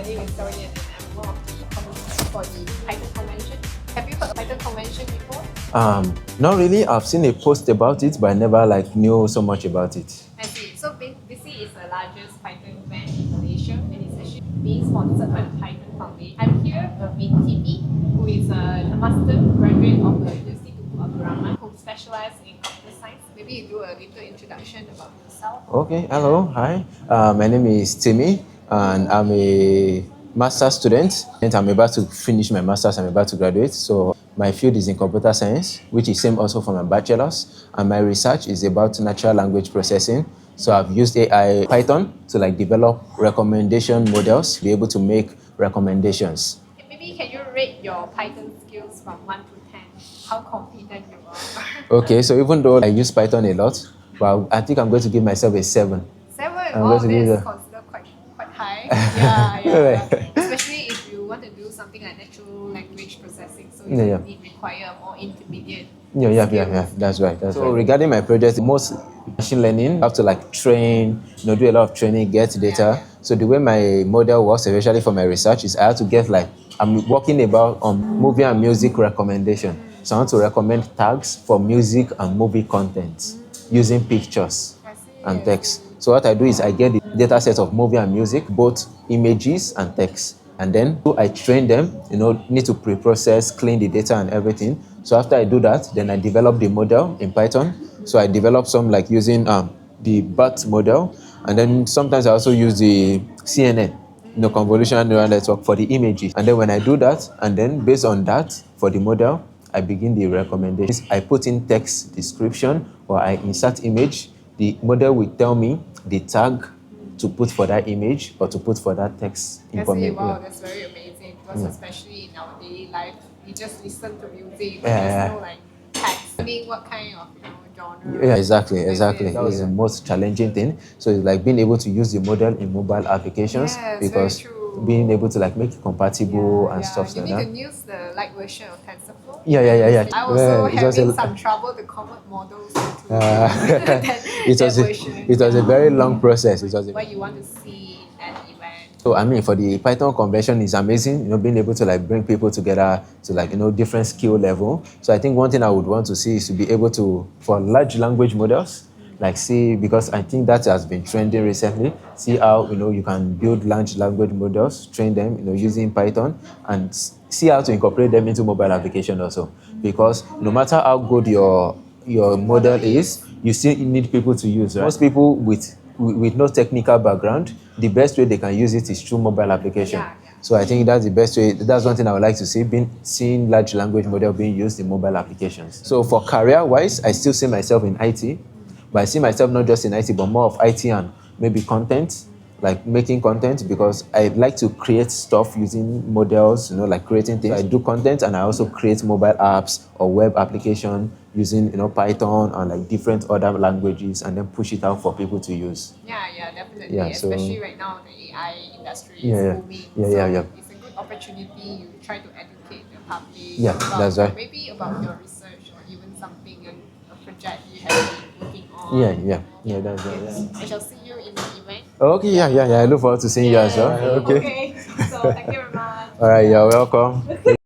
my name is Siow Yen and I'm one of the committee for the Python convention. Have you heard of Python convention before? Not really. I've seen a post about it, but I never knew so much about it. I see. So BERT is the largest Python event in Malaysia and it's actually being sponsored by the Python Foundation. I'm here with Timi, who is a master graduate of the University of Malaysia, who specializes in computer science. Maybe you do a little introduction about yourself. Okay, hello, hi. My name is Timi, and I'm a master's student. And I'm about to finish my master's, I'm about to graduate. So my field is in computer science, which is same also for my bachelor's. And my research is about natural language processing. So I've used AI Python to develop recommendation models, be able to make recommendations. Maybe can you rate your Python skills from 1 to 10? How confident you are? Okay, so even though I use Python a lot, but I think I'm going to give myself a 7. 7? I'm going to give that's considered quite high. Yeah. Especially if you want to do something like natural language processing, so you need require a more intermediate. Yeah, that's right. So regarding my project, most machine learning, I have to train, do a lot of training, get data. So the way my model works, especially for my research, is I have to get I'm working on movie and music recommendation. So I want to recommend tags for music and movie content using pictures and text. So what I do is I get the data set of movie and music, both images and text. And then I train them, need to pre-process, clean the data and everything. So after I do that, then I develop the model in Python. So I develop some using the BERT model. And then sometimes I also use the CNN, convolutional neural network for the images. And then when I do that, and then based on that, for the model, I begin the recommendations. I put in text description or I insert image. The model will tell me the tag to put for that image or to put for that text information. Wow, that's very amazing because especially in our daily life, you just listen to music, there's no text. I mean, what kind of genre? Yeah, exactly. That was the most challenging thing. So it's being able to use the model in mobile applications because being able to make it compatible and stuff like that. You can use the light version of TensorFlow. Yeah. I also having some trouble to convert models into it was a very long process. What you want to see at the event. So I mean, for the Python convention is amazing. Being able to bring people together to different skill level. So I think one thing I would want to see is to be able to, for large language models, see, because I think that has been trending recently, see how you can build large language models, train them using Python, and see how to incorporate them into mobile application also. Because no matter how good your model is, you still need people to use. Right? Most people with no technical background, the best way they can use it is through mobile application. So I think that's the best way. That's one thing I would like to see, seeing large language model being used in mobile applications. So for career-wise, I still see myself in IT. But I see myself not just in IT, but more of IT and maybe content, making content, because I like to create stuff using models, creating things. I do content and I also create mobile apps or web application using, Python and different other languages and then push it out for people to use. Yeah, definitely. Especially right now, the AI industry is booming. So it's a good opportunity. You try to educate the public that's right. Maybe about your research or even something, a project you have been working on. Yeah, that's right. I shall see you in the event. Okay, I look forward to seeing you as well. Okay, so thank you very much. All right, you're welcome.